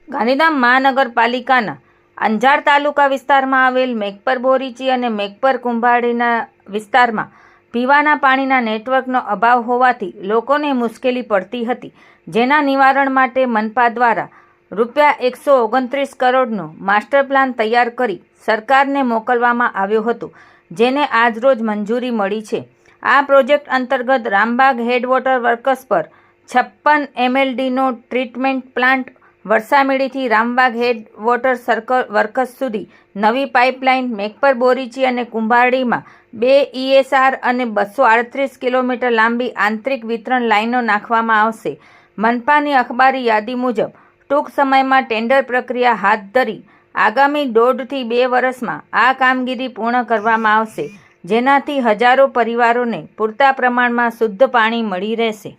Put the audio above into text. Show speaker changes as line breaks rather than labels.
ગાંધીધામ મહાનગરપાલિકાના અંજાર તાલુકા વિસ્તારમાં આવેલ મેઘપર બોરીચી અને મેઘપર કુંભારડીના વિસ્તારમાં પીવાના પાણીના નેટવર્કનો અભાવ હોવાથી લોકોને મુશ્કેલી પડતી હતી, જેના નિવારણ માટે મનપા દ્વારા ₹129 કરોડનો માસ્ટર પ્લાન તૈયાર કરી સરકારને મોકલવામાં આવ્યો હતો, જેને આજરોજ મંજૂરી મળી છે. આ પ્રોજેક્ટ અંતર્ગત રામબાગ હેડવોટર વર્કસ પર 56 MLDનો ટ્રીટમેન્ટ પ્લાન્ટ, વરસામેડીથી રામબાગ હેડવોટર વર્કસ સુધી નવી પાઇપલાઇન, મેઘપર બોરીચી અને કુંભારડીમાં 2 ESR અને 238 કિલોમીટર લાંબી આંતરિક વિતરણ લાઇનો નાખવામાં આવશે. મનપાની અખબારી યાદી મુજબ ટૂંક સમયમાં ટેન્ડર પ્રક્રિયા હાથ ધરી આગામી 1.5 થી 2 વર્ષમાં આ કામગીરી પૂર્ણ કરવામાં આવશે, જેનાથી હજારો પરિવારોને પૂરતા પ્રમાણમાં શુદ્ધ પાણી મળી રહેશે.